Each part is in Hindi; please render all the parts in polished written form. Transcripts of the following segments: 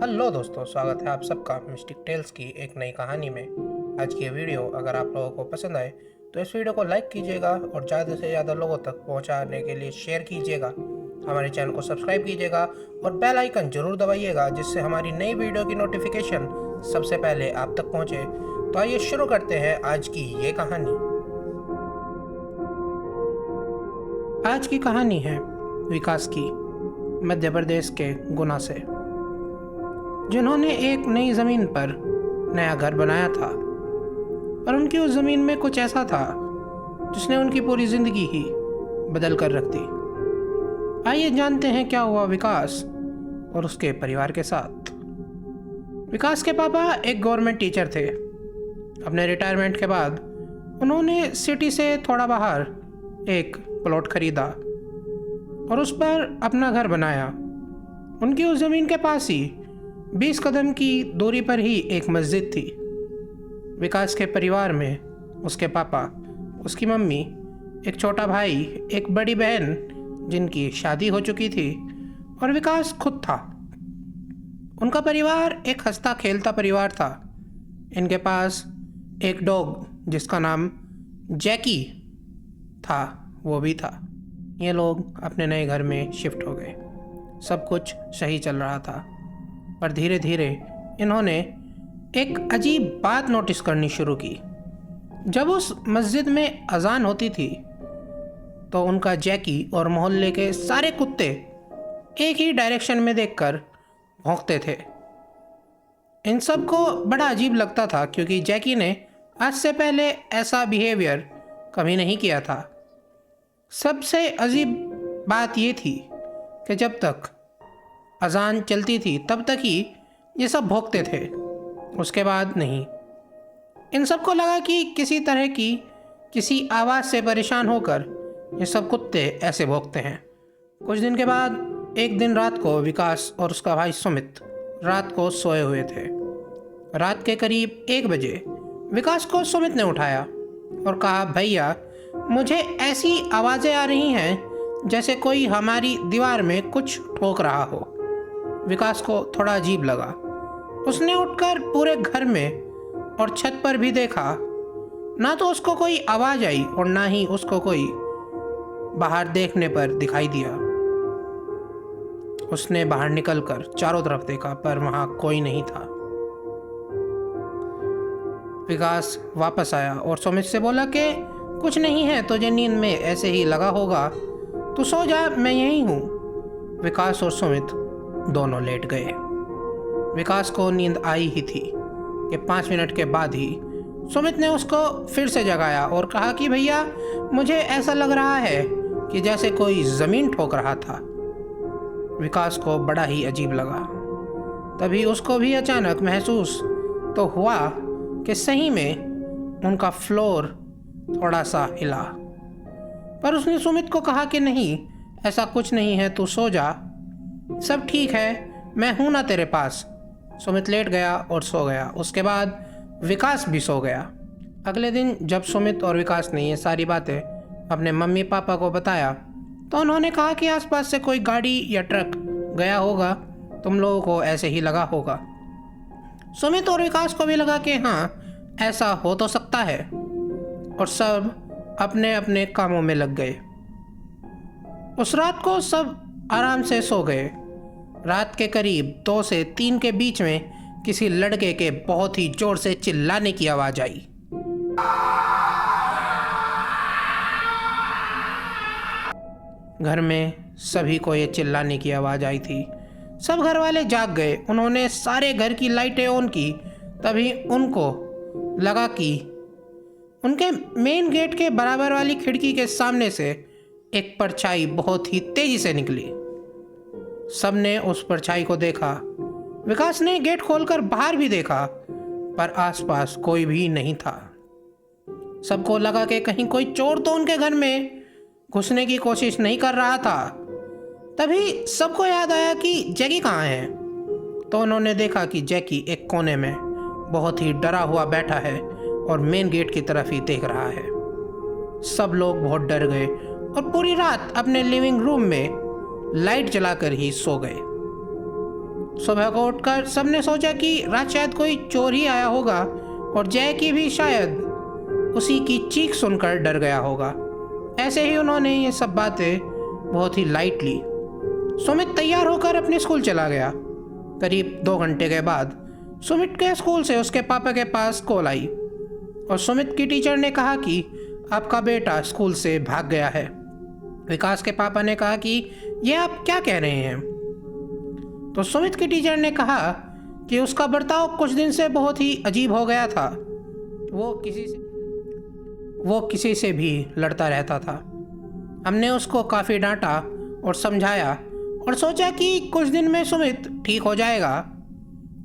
हेलो दोस्तों, स्वागत है आप सबका मिस्टिक टेल्स की एक नई कहानी में। आज की ये वीडियो अगर आप लोगों को पसंद आए तो इस वीडियो को लाइक कीजिएगा और ज़्यादा से ज़्यादा लोगों तक पहुंचाने के लिए शेयर कीजिएगा। हमारे चैनल को सब्सक्राइब कीजिएगा और बेल आइकन जरूर दबाइएगा, जिससे हमारी नई वीडियो की नोटिफिकेशन सबसे पहले आप तक पहुँचे। तो आइए शुरू करते हैं आज की ये कहानी। आज की कहानी है विकास की, मध्य प्रदेश के गुना से, जिन्होंने एक नई जमीन पर नया घर बनाया था। पर उनकी उस जमीन में कुछ ऐसा था जिसने उनकी पूरी जिंदगी ही बदल कर रख दी। आइए जानते हैं क्या हुआ विकास और उसके परिवार के साथ। विकास के पापा एक गवर्नमेंट टीचर थे। अपने रिटायरमेंट के बाद उन्होंने सिटी से थोड़ा बाहर एक प्लॉट खरीदा और उस पर अपना घर बनाया। उनकी उस जमीन के पास ही 20 कदम की दूरी पर ही एक मस्जिद थी। विकास के परिवार में उसके पापा, उसकी मम्मी, एक छोटा भाई, एक बड़ी बहन जिनकी शादी हो चुकी थी, और विकास खुद था। उनका परिवार एक हंसता खेलता परिवार था। इनके पास एक डॉग जिसका नाम जैकी था, वो भी था। ये लोग अपने नए घर में शिफ्ट हो गए। सब कुछ सही चल रहा था, पर धीरे धीरे इन्होंने एक अजीब बात नोटिस करनी शुरू की। जब उस मस्जिद में अजान होती थी तो उनका जैकी और मोहल्ले के सारे कुत्ते एक ही डायरेक्शन में देखकर भौंकते थे। इन सब को बड़ा अजीब लगता था, क्योंकि जैकी ने आज से पहले ऐसा बिहेवियर कभी नहीं किया था। सबसे अजीब बात ये थी कि जब तक अजान चलती थी तब तक ही ये सब भौंकते थे, उसके बाद नहीं। इन सबको लगा कि किसी तरह की किसी आवाज़ से परेशान होकर ये सब कुत्ते ऐसे भौंकते हैं। कुछ दिन के बाद एक दिन रात को विकास और उसका भाई सुमित रात को सोए हुए थे। रात के करीब 1 बजे विकास को सुमित ने उठाया और कहा, भैया मुझे ऐसी आवाज़ें आ रही हैं जैसे कोई हमारी दीवार में कुछ ठोक रहा हो। विकास को थोड़ा अजीब लगा। उसने उठकर पूरे घर में और छत पर भी देखा। ना तो उसको कोई आवाज़ आई और ना ही उसको कोई बाहर देखने पर दिखाई दिया। उसने बाहर निकलकर चारों तरफ देखा, पर वहां कोई नहीं था। विकास वापस आया और सुमित से बोला कि कुछ नहीं है, तुझे नींद में ऐसे ही लगा होगा, तू सो जा, मैं यहीं हूँ। विकास और सुमित दोनों लेट गए। विकास को नींद आई ही थी कि 5 मिनट के बाद ही सुमित ने उसको फिर से जगाया और कहा कि भैया मुझे ऐसा लग रहा है कि जैसे कोई ज़मीन ठोक रहा था। विकास को बड़ा ही अजीब लगा। तभी उसको भी अचानक महसूस तो हुआ कि सही में उनका फ्लोर थोड़ा सा हिला। पर उसने सुमित को कहा कि नहीं, ऐसा कुछ नहीं है, तू सो जा, सब ठीक है, मैं हूं ना तेरे पास। सुमित लेट गया और सो गया। उसके बाद विकास भी सो गया। अगले दिन जब सुमित और विकास ने ये सारी बातें अपने मम्मी पापा को बताया तो उन्होंने कहा कि आसपास से कोई गाड़ी या ट्रक गया होगा, तुम लोगों को ऐसे ही लगा होगा। सुमित और विकास को भी लगा कि हाँ, ऐसा हो तो सकता है, और सब अपने अपने कामों में लग गए। उस रात को सब आराम से सो गए। रात के करीब 2 से 3 के बीच में किसी लड़के के बहुत ही जोर से चिल्लाने की आवाज आई। घर में सभी को ये चिल्लाने की आवाज आई थी। सब घर वाले जाग गए। उन्होंने सारे घर की लाइटें ऑन की। तभी उनको लगा कि उनके मेन गेट के बराबर वाली खिड़की के सामने से एक परछाई बहुत ही तेजी से निकली। सबने उस परछाई को देखा। विकास ने गेट खोलकर बाहर भी देखा, पर आसपास कोई भी नहीं था। सबको लगा कि कहीं कोई चोर तो उनके घर में घुसने की कोशिश नहीं कर रहा था। तभी सबको याद आया कि जैकी कहाँ है। तो उन्होंने देखा कि जैकी एक कोने में बहुत ही डरा हुआ बैठा है और मेन गेट की तरफ ही देख रहा है। सब लोग बहुत डर गए और पूरी रात अपने लिविंग रूम में लाइट जलाकर ही सो गए। सुबह को उठकर सबने सोचा कि रात शायद कोई चोर ही आया होगा और जैकी भी शायद उसी की चीख सुनकर डर गया होगा। ऐसे ही उन्होंने ये सब बातें बहुत ही लाइटली। सुमित तैयार होकर अपने स्कूल चला गया। करीब 2 घंटे के बाद सुमित के स्कूल से उसके पापा के पास कॉल आई और सुमित की टीचर ने कहा कि आपका बेटा स्कूल से भाग गया है। विकास के पापा ने कहा कि ये आप क्या कह रहे हैं? तो सुमित की टीचर ने कहा कि उसका बर्ताव कुछ दिन से बहुत ही अजीब हो गया था। वो किसी से भी लड़ता रहता था। हमने उसको काफ़ी डांटा और समझाया और सोचा कि कुछ दिन में सुमित ठीक हो जाएगा,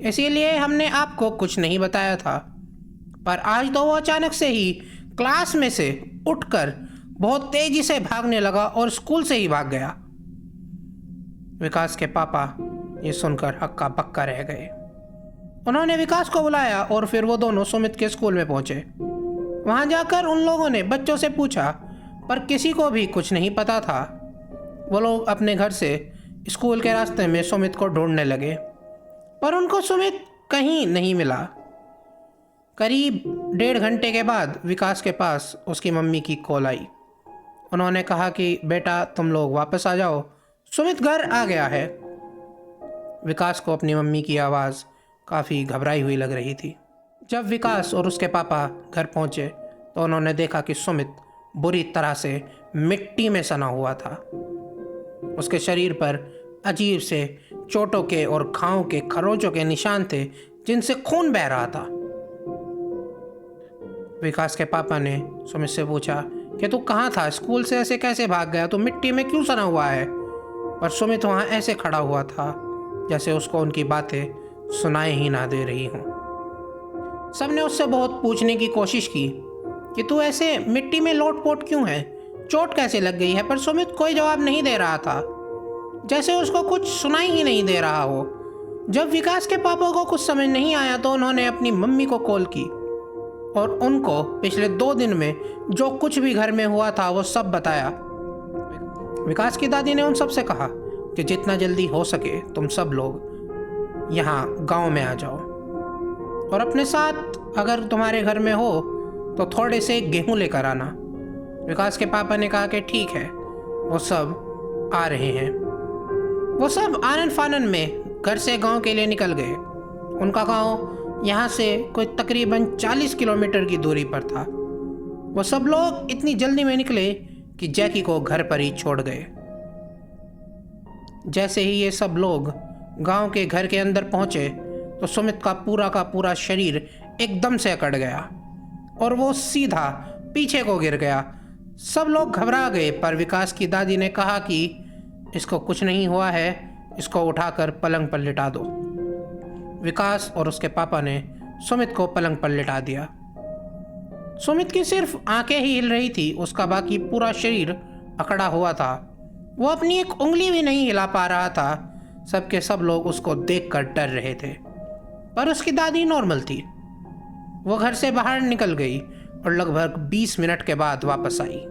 इसीलिए हमने आपको कुछ नहीं बताया था। पर आज तो वो अचानक से ही क्लास में से उठकर बहुत तेजी से भागने लगा और स्कूल से ही भाग गया। विकास के पापा ये सुनकर हक्का बक्का रह गए। उन्होंने विकास को बुलाया और फिर वो दोनों सुमित के स्कूल में पहुंचे। वहां जाकर उन लोगों ने बच्चों से पूछा, पर किसी को भी कुछ नहीं पता था। वो लोग अपने घर से स्कूल के रास्ते में सुमित को ढूंढने लगे, पर उनको सुमित कहीं नहीं मिला। करीब 1.5 घंटे के बाद विकास के पास उसकी मम्मी की कॉल आई। उन्होंने कहा कि बेटा तुम लोग वापस आ जाओ, सुमित घर आ गया है। विकास को अपनी मम्मी की आवाज़ काफ़ी घबराई हुई लग रही थी। जब विकास और उसके पापा घर पहुंचे तो उन्होंने देखा कि सुमित बुरी तरह से मिट्टी में सना हुआ था। उसके शरीर पर अजीब से चोटों के और घावों के खरोंचों के निशान थे जिनसे खून बह रहा था। विकास के पापा ने सुमित से पूछा कि तू कहाँ था, स्कूल से ऐसे कैसे भाग गया, तू मिट्टी में क्यों सना हुआ है? पर सुमित वहाँ ऐसे खड़ा हुआ था जैसे उसको उनकी बातें सुनाई ही ना दे रही हों। सबने उससे बहुत पूछने की कोशिश की कि तू ऐसे मिट्टी में लोट-पोट क्यों है, चोट कैसे लग गई है, पर सुमित कोई जवाब नहीं दे रहा था, जैसे उसको कुछ सुनाई ही नहीं दे रहा हो। जब विकास के पापा को कुछ समझ नहीं आया तो उन्होंने अपनी मम्मी को कॉल की और उनको पिछले 2 दिन में जो कुछ भी घर में हुआ था वो सब बताया। विकास की दादी ने उन सब से कहा कि जितना जल्दी हो सके तुम सब लोग यहाँ गांव में आ जाओ और अपने साथ अगर तुम्हारे घर में हो तो थोड़े से गेहूं लेकर आना। विकास के पापा ने कहा कि ठीक है। वो सब आ रहे हैं। वो सब आनन फानन में घर से गांव के लिए निकल गए। उनका गांव यहाँ से कोई तकरीबन 40 किलोमीटर की दूरी पर था। वो सब लोग इतनी जल्दी में निकले कि जैकी को घर पर ही छोड़ गए। जैसे ही ये सब लोग गांव के घर के अंदर पहुंचे तो सुमित का पूरा शरीर एकदम से अकड़ गया और वो सीधा पीछे को गिर गया। सब लोग घबरा गए, पर विकास की दादी ने कहा कि इसको कुछ नहीं हुआ है, इसको उठाकर पलंग पर लिटा दो। विकास और उसके पापा ने सुमित को पलंग पर लिटा दिया। सुमित की सिर्फ आंखें ही हिल रही थी, उसका बाकी पूरा शरीर अकड़ा हुआ था। वो अपनी एक उंगली भी नहीं हिला पा रहा था। सबके सब लोग उसको देखकर डर रहे थे, पर उसकी दादी नॉर्मल थी। वो घर से बाहर निकल गई और लगभग 20 मिनट के बाद वापस आई।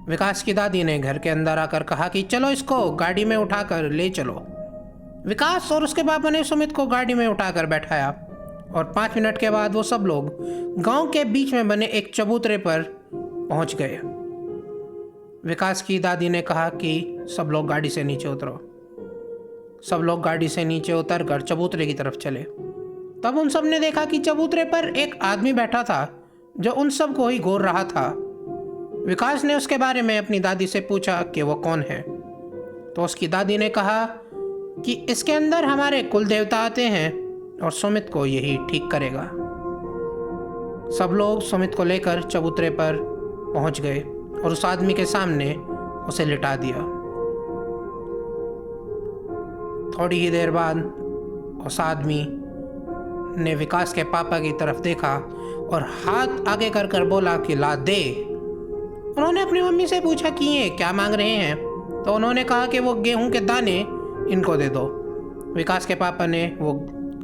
विकास की दादी ने घर के अंदर आकर कहा कि चलो इसको गाड़ी में उठाकर ले चलो। विकास और उसके पापा ने सुमित को गाड़ी में उठाकर बैठाया और 5 मिनट के बाद वो सब लोग गांव के बीच में बने एक चबूतरे पर पहुंच गए। विकास की दादी ने कहा कि सब लोग गाड़ी से नीचे उतरो। सब लोग गाड़ी से नीचे उतरकर चबूतरे की तरफ चले। तब उन सब ने देखा कि चबूतरे पर एक आदमी बैठा था जो उन सब को ही घूर रहा था। विकास ने उसके बारे में अपनी दादी से पूछा कि वो कौन है, तो उसकी दादी ने कहा कि इसके अंदर हमारे कुल देवता आते हैं और सुमित को यही ठीक करेगा। सब लोग सुमित को लेकर चबूतरे पर पहुंच गए और उस आदमी के सामने उसे लिटा दिया। थोड़ी ही देर बाद उस आदमी ने विकास के पापा की तरफ देखा और हाथ आगे कर कर बोला कि ला दे। उन्होंने अपनी मम्मी से पूछा कि ये क्या मांग रहे हैं, तो उन्होंने कहा कि वो गेहूं के दाने इनको दे दो। विकास के पापा ने वो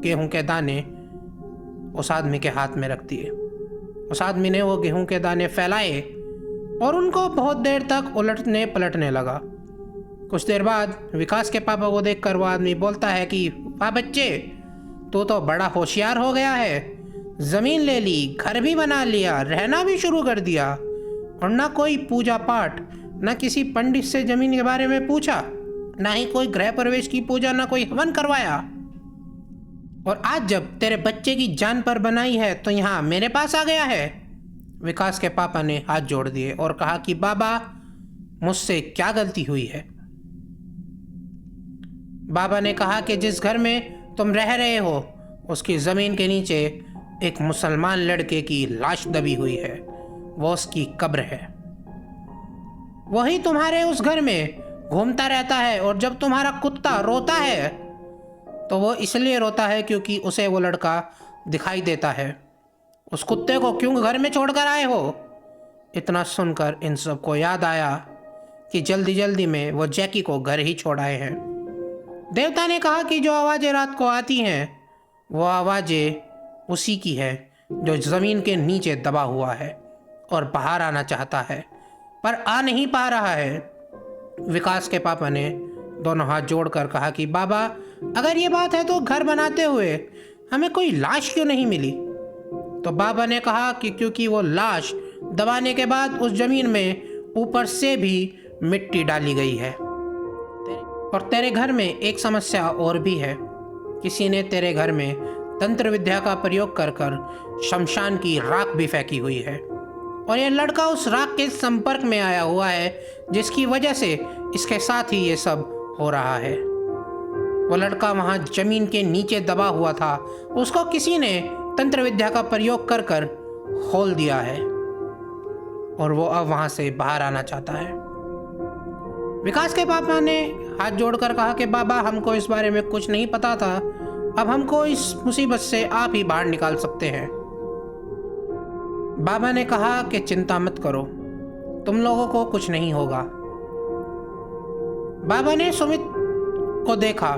गेहूं के दाने उस आदमी के हाथ में रख दिए। उस आदमी ने वो गेहूं के दाने फैलाए और उनको बहुत देर तक उलटने पलटने लगा। कुछ देर बाद विकास के पापा को देखकर वो आदमी बोलता है कि वाह बच्चे, तू तो बड़ा होशियार हो गया है। ज़मीन ले ली, घर भी बना लिया, रहना भी शुरू कर दिया, और ना कोई पूजा पाठ, ना किसी पंडित से ज़मीन के बारे में पूछा, ना ही कोई गृह प्रवेश की पूजा, ना कोई हवन करवाया। और आज जब तेरे बच्चे की जान पर बनाई है तो यहाँ मेरे पास आ गया है। विकास के पापा ने हाथ जोड़ दिए और कहा कि बाबा, मुझसे क्या गलती हुई है। बाबा ने कहा कि जिस घर में तुम रह रहे हो उसकी ज़मीन के नीचे एक मुसलमान लड़के की लाश दबी हुई है, वो उसकी कब्र है। वही तुम्हारे उस घर में घूमता रहता है, और जब तुम्हारा कुत्ता रोता है तो वो इसलिए रोता है क्योंकि उसे वो लड़का दिखाई देता है। उस कुत्ते को क्यों घर में छोड़कर आए हो? इतना सुनकर इन सबको याद आया कि जल्दी जल्दी में वो जैकी को घर ही छोड़ आए हैं। देवता ने कहा कि जो आवाज़ें रात को आती हैं वो आवाज़ें उसी की है जो ज़मीन के नीचे दबा हुआ है और बाहर आना चाहता है पर आ नहीं पा रहा है। विकास के पापा ने दोनों हाथ जोड़कर कहा कि बाबा, अगर ये बात है तो घर बनाते हुए हमें कोई लाश क्यों नहीं मिली? तो बाबा ने कहा कि क्योंकि वो लाश दबाने के बाद उस ज़मीन में ऊपर से भी मिट्टी डाली गई है। और तेरे घर में एक समस्या और भी है। किसी ने तेरे घर में तंत्र विद्या का प्रयोग कर कर शमशान की राख भी फेंकी हुई है, और ये लड़का उस राख के संपर्क में आया हुआ है जिसकी वजह से इसके साथ ही ये सब हो रहा है। वो लड़का वहाँ जमीन के नीचे दबा हुआ था, उसको किसी ने तंत्र विद्या का प्रयोग कर कर खोल दिया है और वो अब वहाँ से बाहर आना चाहता है। विकास के पापा ने हाथ जोड़कर कहा कि बाबा, हमको इस बारे में कुछ नहीं पता था, अब हमको इस मुसीबत से आप ही बाहर निकाल सकते हैं। बाबा ने कहा कि चिंता मत करो, तुम लोगों को कुछ नहीं होगा। बाबा ने सुमित को देखा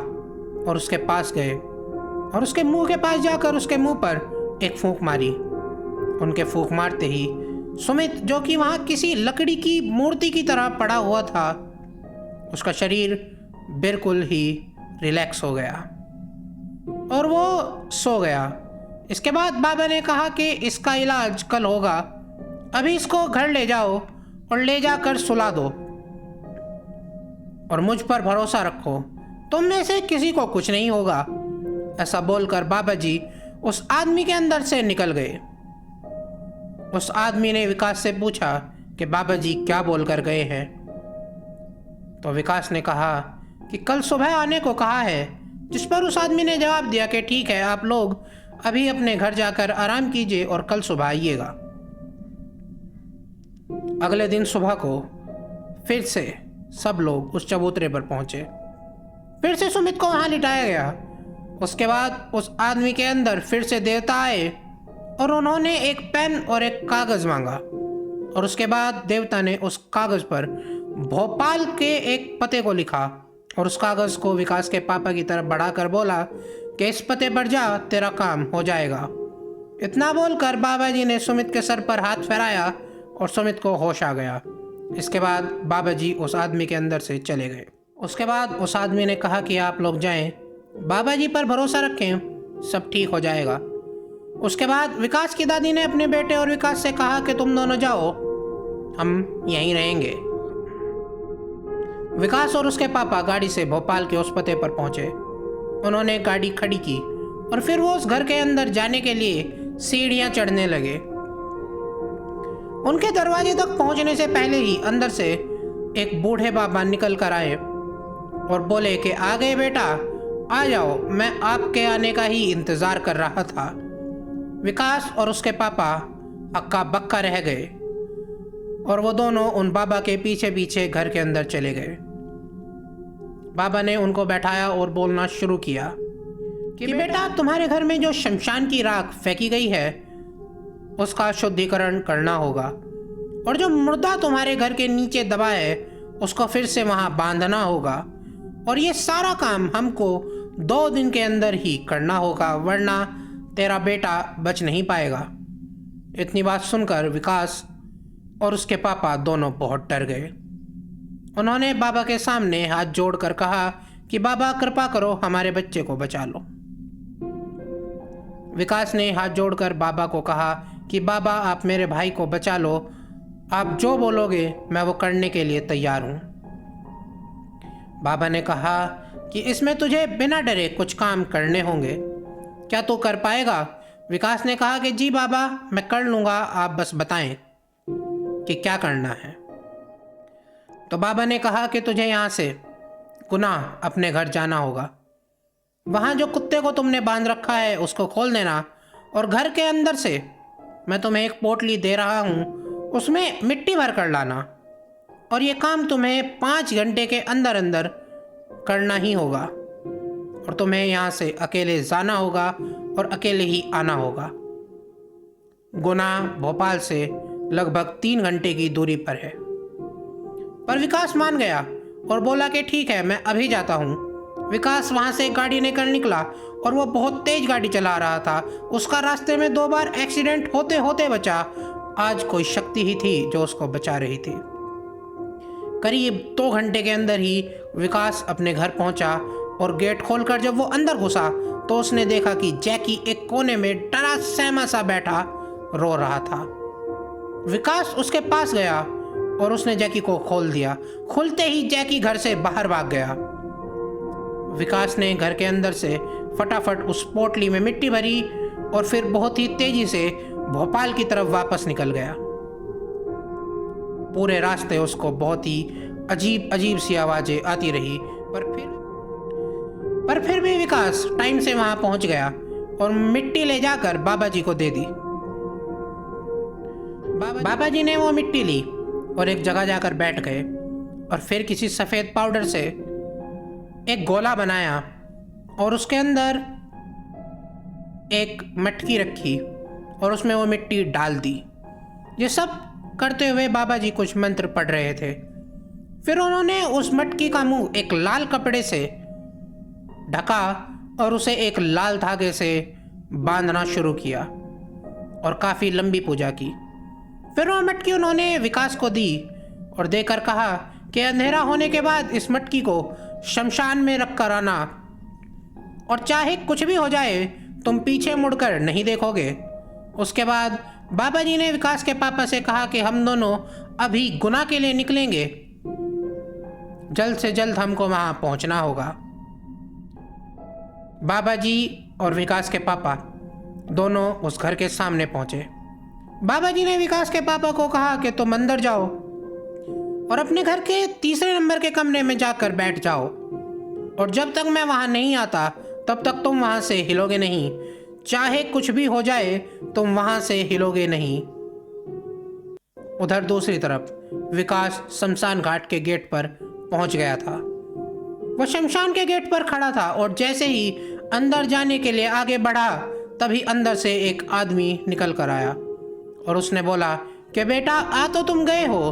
और उसके पास गए और उसके मुंह के पास जाकर उसके मुंह पर एक फूंक मारी। उनके फूंक मारते ही सुमित, जो कि वहाँ किसी लकड़ी की मूर्ति की तरह पड़ा हुआ था, उसका शरीर बिल्कुल ही रिलैक्स हो गया और वो सो गया। इसके बाद बाबा ने कहा कि इसका इलाज कल होगा, अभी इसको घर ले जाओ और ले जाकर सुला दो और मुझ पर भरोसा रखो, तुम में से किसी को कुछ नहीं होगा। ऐसा बोलकर बाबा जी उस आदमी के अंदर से निकल गए। उस आदमी ने विकास से पूछा कि बाबा जी क्या बोलकर गए हैं? तो विकास ने कहा कि कल सुबह आने को कहा है, जिस पर उस आदमी ने जवाब दिया कि ठीक है, आप लोग अभी अपने घर जाकर आराम कीजिए और कल सुबह आइएगा। अगले दिन सुबह को फिर से सब लोग उस चबूतरे पर पहुंचे। फिर से सुमित को वहां लिटाया गया। उसके बाद उस आदमी के अंदर फिर से देवता आए और उन्होंने एक पेन और एक कागज मांगा, और उसके बाद देवता ने उस कागज पर भोपाल के एक पते को लिखा और उस कागज को विकास के पापा की तरफ बढ़ाकर बोला कि इस पते पर जा, तेरा काम हो जाएगा। इतना बोलकर बाबा जी ने सुमित के सर पर हाथ फहराया और सुमित को होश आ गया। इसके बाद बाबा जी उस आदमी के अंदर से चले गए। उसके बाद उस आदमी ने कहा कि आप लोग जाएं, बाबा जी पर भरोसा रखें, सब ठीक हो जाएगा। उसके बाद विकास की दादी ने अपने बेटे और विकास से कहा कि तुम दोनों जाओ, हम यहीं रहेंगे। विकास और उसके पापा गाड़ी से भोपाल के उस पते पर पहुंचे। उन्होंने गाड़ी खड़ी की और फिर वो उस घर के अंदर जाने के लिए सीढ़ियां चढ़ने लगे। उनके दरवाजे तक पहुंचने से पहले ही अंदर से एक बूढ़े बाबा निकल कर आए और बोले कि आ गए बेटा, आ जाओ, मैं आपके आने का ही इंतज़ार कर रहा था। विकास और उसके पापा हक्का बक्का रह गए और वो दोनों उन बाबा के पीछे पीछे घर के अंदर चले गए। बाबा ने उनको बैठाया और बोलना शुरू किया कि बेटा, तुम्हारे घर में जो शमशान की राख फेंकी गई है उसका शुद्धिकरण करना होगा, और जो मुर्दा तुम्हारे घर के नीचे दबा है उसको फिर से वहाँ बांधना होगा, और ये सारा काम हमको 2 दिन के अंदर ही करना होगा, वरना तेरा बेटा बच नहीं पाएगा। इतनी बात सुनकर विकास और उसके पापा दोनों बहुत डर गए उन्होंने बाबा के सामने हाथ जोड़कर कहा कि बाबा कृपा करो, हमारे बच्चे को बचा लो। विकास ने हाथ जोड़कर बाबा को कहा कि बाबा आप मेरे भाई को बचा लो, आप जो बोलोगे मैं वो करने के लिए तैयार हूँ। बाबा ने कहा कि इसमें तुझे बिना डरे कुछ काम करने होंगे, क्या तू कर पाएगा? विकास ने कहा कि जी बाबा मैं कर लूँगा, आप बस बताएं कि क्या करना है। तो बाबा ने कहा कि तुझे यहाँ से गुनाह अपने घर जाना होगा, वहाँ जो कुत्ते को तुमने बांध रखा है उसको खोल देना, और घर के अंदर से मैं तुम्हें एक पोटली दे रहा हूँ, उसमें मिट्टी भर कर लाना, और ये काम तुम्हें 5 घंटे के अंदर अंदर करना ही होगा, और तुम्हें यहाँ से अकेले जाना होगा और अकेले ही आना होगा। गुना भोपाल से लगभग 3 घंटे की दूरी पर है। पर विकास मान गया और बोला कि ठीक है मैं अभी जाता हूँ। विकास वहाँ से गाड़ी लेकर निकला और वो बहुत तेज गाड़ी चला रहा था। उसका रास्ते में 2 बार एक्सीडेंट होते होते बचा। आज कोई शक्ति ही थी जो उसको बचा रही थी। करीब 2 घंटे के अंदर ही विकास अपने घर पहुंचा और गेट खोलकर जब वो अंदर घुसा तो उसने देखा कि जैकी एक कोने में डरा सहमा सा बैठा रो रहा था। विकास उसके पास गया और उसने जैकी को खोल दिया। खुलते ही जैकी घर से बाहर भाग गया। विकास ने घर के अंदर से फटाफट उस पोटली में मिट्टी भरी और फिर बहुत ही तेजी से भोपाल की तरफ वापस निकल गया। पूरे रास्ते उसको बहुत ही अजीब अजीब सी आवाजें आती रही, पर फिर भी विकास टाइम से वहां पहुंच गया और मिट्टी ले जाकर बाबा जी को दे दी। बाबा जी ने वो मिट्टी ली और एक जगह जाकर बैठ गए और फिर किसी सफेद पाउडर से एक गोला बनाया और उसके अंदर एक मटकी रखी और उसमें वो मिट्टी डाल दी। ये सब करते हुए बाबा जी कुछ मंत्र पढ़ रहे थे। फिर उन्होंने उस मटकी का मुंह एक लाल कपड़े से ढका और उसे एक लाल धागे से बांधना शुरू किया और काफी लंबी पूजा की। फिर वो मटकी उन्होंने विकास को दी और देकर कहा कि अंधेरा होने के बाद इस मटकी को शमशान में रख कर आना, और चाहे कुछ भी हो जाए तुम पीछे मुड़कर नहीं देखोगे। उसके बाद बाबा जी ने विकास के पापा से कहा कि हम दोनों अभी गुना के लिए निकलेंगे, जल्द से जल्द हमको वहां पहुंचना होगा। बाबा जी और विकास के पापा दोनों उस घर के सामने पहुंचे। बाबा जी ने विकास के पापा को कहा कि तुम अंदर जाओ और अपने घर के 3रे नंबर के कमरे में जाकर बैठ जाओ, और जब तक मैं वहां नहीं आता तब तक तुम वहां से हिलोगे नहीं। चाहे कुछ भी हो जाए तुम वहां से हिलोगे नहीं। उधर दूसरी तरफ विकास शमशान घाट के गेट पर पहुंच गया था। वह शमशान के गेट पर खड़ा था और जैसे ही अंदर जाने के लिए आगे बढ़ा तभी अंदर से एक आदमी निकल कर आया और उसने बोला कि बेटा आ तो तुम गए हो,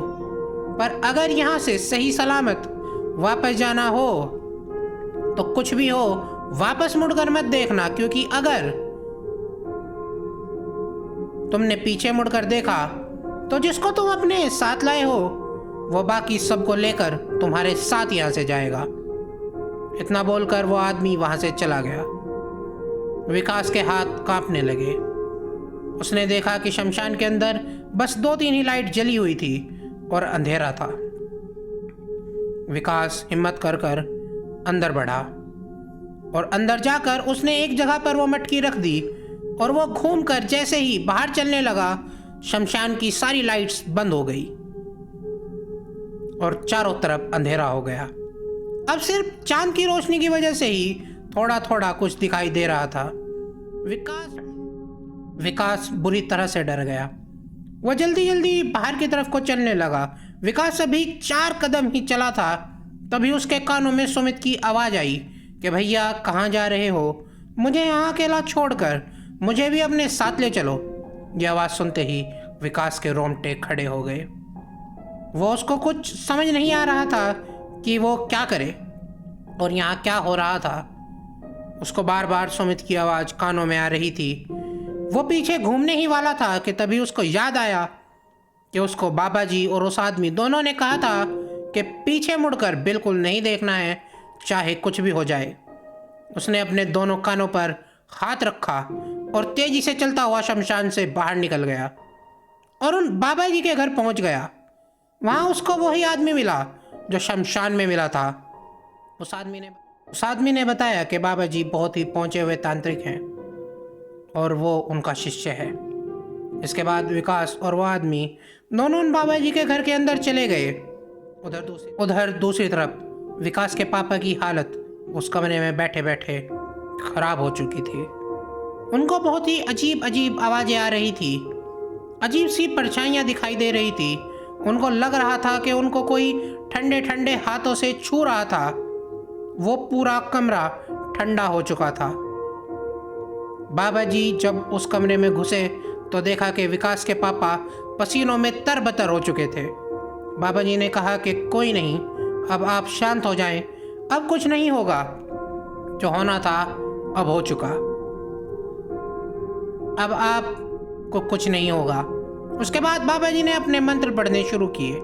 पर अगर यहाँ से सही सलामत वापस जाना हो तो कुछ भी हो वापस मुड़कर मत देखना, क्योंकि अगर तुमने पीछे मुड़कर देखा तो जिसको तुम अपने साथ लाए हो वो बाकी सबको लेकर तुम्हारे साथ यहाँ से जाएगा। इतना बोलकर वो आदमी वहां से चला गया। विकास के हाथ कांपने लगे। उसने देखा कि शमशान के अंदर बस 2-3 ही लाइट जली हुई थी और अंधेरा था। विकास हिम्मत कर कर अंदर बढ़ा और अंदर जाकर उसने एक जगह पर वो मटकी रख दी और वो घूमकर जैसे ही बाहर चलने लगा शमशान की सारी लाइट्स बंद हो गई और चारों तरफ अंधेरा हो गया। अब सिर्फ चांद की रोशनी की वजह से ही थोड़ा थोड़ा कुछ दिखाई दे रहा था। विकास बुरी तरह से डर गया। वह जल्दी जल्दी बाहर की तरफ को चलने लगा। विकास अभी 4 कदम ही चला था तभी उसके कानों में सुमित की आवाज़ आई कि भैया कहाँ जा रहे हो, मुझे यहाँ अकेला छोड़कर मुझे भी अपने साथ ले चलो। यह आवाज़ सुनते ही विकास के रोंगटे खड़े हो गए। वो उसको कुछ समझ नहीं आ रहा था कि वो क्या करे और यहाँ क्या हो रहा था। उसको बार बार सुमित की आवाज़ कानों में आ रही थी। वो पीछे घूमने ही वाला था कि तभी उसको याद आया कि उसको बाबा जी और उस आदमी दोनों ने कहा था कि पीछे मुड़कर बिल्कुल नहीं देखना है, चाहे कुछ भी हो जाए। उसने अपने दोनों कानों पर हाथ रखा और तेजी से चलता हुआ शमशान से बाहर निकल गया और उन बाबा जी के घर पहुंच गया। वहां उसको वही आदमी मिला जो शमशान में मिला था। उस आदमी ने बताया कि बाबा जी बहुत ही पहुंचे हुए तांत्रिक हैं और वो उनका शिष्य है। इसके बाद विकास और वो आदमी दोनों उन बाबा जी के घर के अंदर चले गए। उधर दूसरी तरफ विकास के पापा की हालत उस कमरे में बैठे बैठे खराब हो चुकी थी। उनको बहुत ही अजीब अजीब आवाज़ें आ रही थी, अजीब सी परछाइयाँ दिखाई दे रही थी। उनको लग रहा था कि उनको कोई ठंडे ठंडे हाथों से छू रहा था। वो पूरा कमरा ठंडा हो चुका था। बाबा जी जब उस कमरे में घुसे तो देखा कि विकास के पापा पसीनों में तरबतर हो चुके थे। बाबा जी ने कहा कि कोई नहीं, अब आप शांत हो जाएं, अब कुछ नहीं होगा, जो होना था अब हो चुका, अब आपको कुछ नहीं होगा। उसके बाद बाबा जी ने अपने मंत्र पढ़ने शुरू किए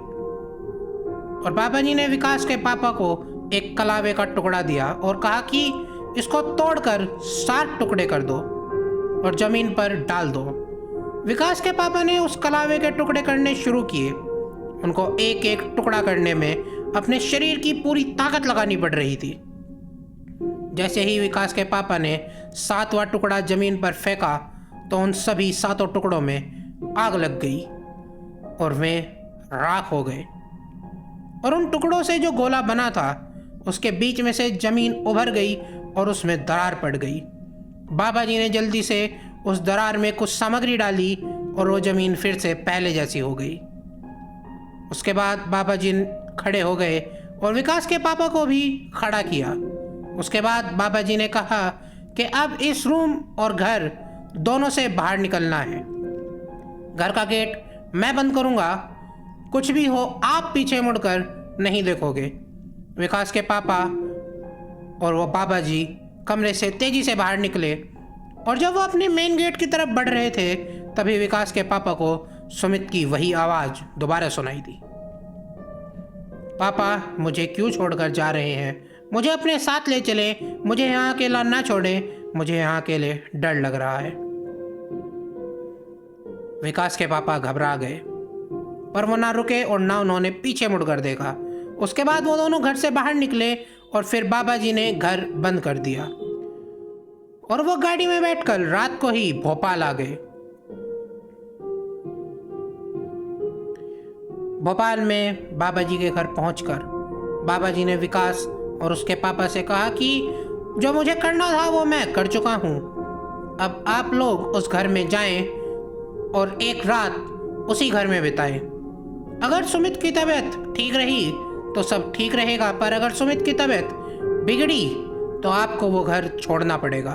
और बाबा जी ने विकास के पापा को एक कलावे का टुकड़ा दिया और कहा कि इसको तोड़कर 7 टुकड़े कर दो और जमीन पर डाल दो। विकास के पापा ने उस कलावे के टुकड़े करने शुरू किए। उनको एक एक टुकड़ा करने में अपने शरीर की पूरी ताकत लगानी पड़ रही थी। जैसे ही विकास के पापा ने 7वां टुकड़ा जमीन पर फेंका तो उन सभी 7 टुकड़ों में आग लग गई और वे राख हो गए और उन टुकड़ों से जो गोला बना था उसके बीच में से जमीन उभर गई और उसमें दरार पड़ गई। बाबा जी ने जल्दी से उस दरार में कुछ सामग्री डाली और वो जमीन फिर से पहले जैसी हो गई। उसके बाद बाबा जी खड़े हो गए और विकास के पापा को भी खड़ा किया। उसके बाद बाबा जी ने कहा कि अब इस रूम और घर दोनों से बाहर निकलना है। घर का गेट मैं बंद करूंगा, कुछ भी हो आप पीछे मुड़कर नहीं देखोगे। विकास के पापा और वो बाबा जी कमरे से तेजी से बाहर निकले और जब वो अपने मेन गेट की तरफ बढ़ रहे थे तभी विकास के पापा को सुमित की वही आवाज़ दोबारा सुनाई दी। पापा मुझे क्यों छोड़कर जा रहे हैं? मुझे अपने साथ ले चले, मुझे यहाँ अकेला ना छोड़े, मुझे यहाँ अकेले डर लग रहा है। विकास के पापा घबरा गए पर वो ना रुके और ना उन्होंने पीछे मुड़कर देखा। उसके बाद वो दोनों घर से बाहर निकले और फिर बाबा जी ने घर बंद कर दिया और वो गाड़ी में बैठकर रात को ही भोपाल आ गए। भोपाल में बाबा जी के घर पहुंचकर बाबा जी ने विकास और उसके पापा से कहा कि जो मुझे करना था वो मैं कर चुका हूं। अब आप लोग उस घर में जाएं और एक रात उसी घर में बिताएं। अगर सुमित की तबीयत ठीक रही तो सब ठीक रहेगा, पर अगर सुमित की तबीयत बिगड़ी तो आपको वो घर छोड़ना पड़ेगा।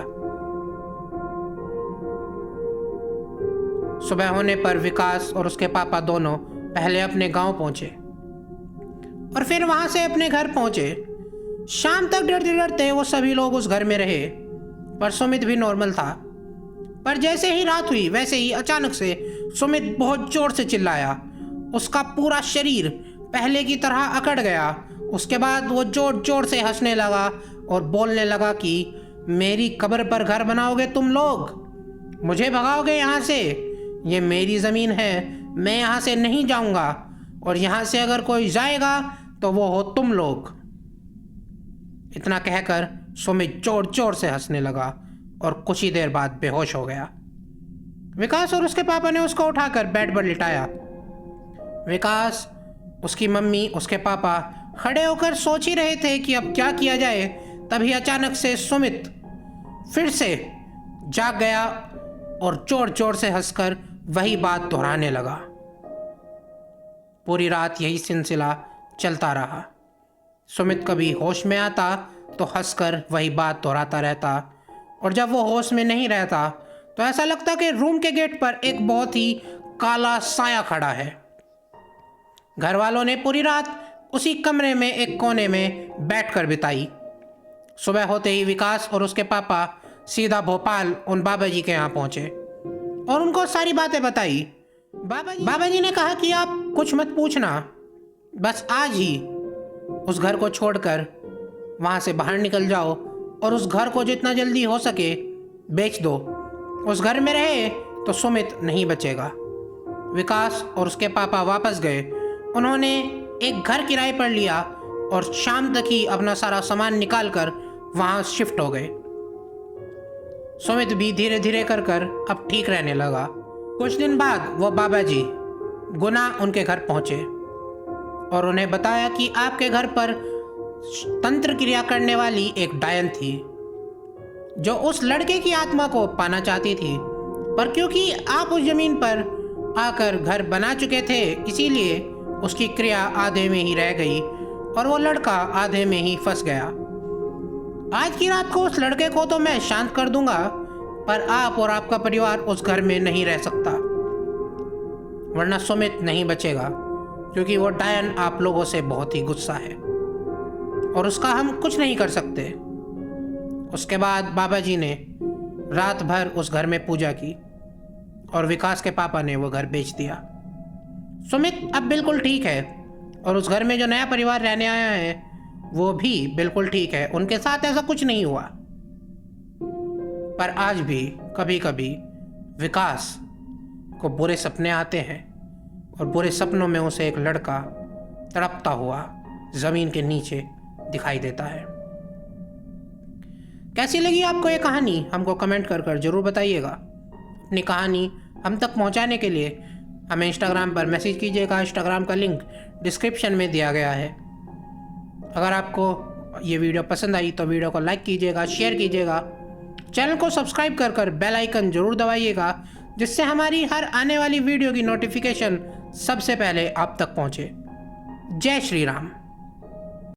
सुबह होने पर विकास और उसके पापा दोनों पहले अपने गांव पहुंचे और फिर वहां से अपने घर पहुंचे। शाम तक डरते डरते वो सभी लोग उस घर में रहे, पर सुमित भी नॉर्मल था। पर जैसे ही रात हुई वैसे ही अचानक से सुमित बहुत जोर से चिल्लाया। उसका पूरा शरीर पहले की तरह अकड़ गया। उसके बाद वो जोर जोर से हंसने लगा और बोलने लगा कि मेरी कब्र पर घर बनाओगे तुम लोग, मुझे भगाओगे यहाँ से, ये मेरी ज़मीन है, मैं यहाँ से नहीं जाऊँगा और यहाँ से अगर कोई जाएगा तो वो हो तुम लोग। इतना कहकर सुमित जोर जोर से हंसने लगा और कुछ ही देर बाद बेहोश हो गया। विकास और उसके पापा ने उसको उठाकर बेड पर लिटाया। विकास, उसकी मम्मी, उसके पापा खड़े होकर सोच ही रहे थे कि अब क्या किया जाए। तभी अचानक से सुमित फिर से जाग गया और जोर जोर से हंसकर वही बात दोहराने लगा। पूरी रात यही सिलसिला चलता रहा। सुमित कभी होश में आता तो हंसकर वही बात दोहराता रहता और जब वो होश में नहीं रहता तो ऐसा लगता कि रूम के गेट पर एक बहुत ही काला साया खड़ा है। घर वालों ने पूरी रात उसी कमरे में एक कोने में बैठकर बिताई। सुबह होते ही विकास और उसके पापा सीधा भोपाल उन बाबा जी के यहाँ पहुंचे और उनको सारी बातें बताई। बाबा जी ने कहा कि आप कुछ मत पूछना, बस आज ही उस घर को छोड़कर वहाँ से बाहर निकल जाओ और उस घर को जितना जल्दी हो सके बेच दो। उस घर में रहे तो सुमित नहीं बचेगा। विकास और उसके पापा वापस गए। उन्होंने एक घर किराए पर लिया और शाम तक ही अपना सारा सामान निकाल कर वहाँ शिफ्ट हो गए। सुमित भी धीरे धीरे कर अब ठीक रहने लगा। कुछ दिन बाद वो बाबा जी गुना उनके घर पहुँचे और उन्हें बताया कि आपके घर पर तंत्र क्रिया करने वाली एक डायन थी जो उस लड़के की आत्मा को पाना चाहती थी, पर क्योंकि आप उस जमीन पर आकर घर बना चुके थे इसीलिए उसकी क्रिया आधे में ही रह गई और वो लड़का आधे में ही फंस गया। आज की रात को उस लड़के को तो मैं शांत कर दूंगा, पर आप और आपका परिवार उस घर में नहीं रह सकता, वरना सुमित नहीं बचेगा, क्योंकि वो डायन आप लोगों से बहुत ही गुस्सा है और उसका हम कुछ नहीं कर सकते। उसके बाद बाबा जी ने रात भर उस घर में पूजा की और विकास के पापा ने वो घर बेच दिया। सुमित अब बिल्कुल ठीक है और उस घर में जो नया परिवार रहने आया है वो भी बिल्कुल ठीक है, उनके साथ ऐसा कुछ नहीं हुआ। पर आज भी कभी कभी विकास को बुरे सपने आते हैं और बुरे सपनों में उसे एक लड़का तड़पता हुआ ज़मीन के नीचे दिखाई देता है। कैसी लगी आपको ये कहानी हमको कमेंट कर जरूर बताइएगा। अपनी कहानी हम तक पहुंचाने के लिए हमें इंस्टाग्राम पर मैसेज कीजिएगा। इंस्टाग्राम का लिंक डिस्क्रिप्शन में दिया गया है। अगर आपको ये वीडियो पसंद आई तो वीडियो को लाइक कीजिएगा, शेयर कीजिएगा, चैनल को सब्सक्राइब कर बेल आइकन जरूर दबाइएगा, जिससे हमारी हर आने वाली वीडियो की नोटिफिकेशन सबसे पहले आप तक पहुंचे। जय श्री राम।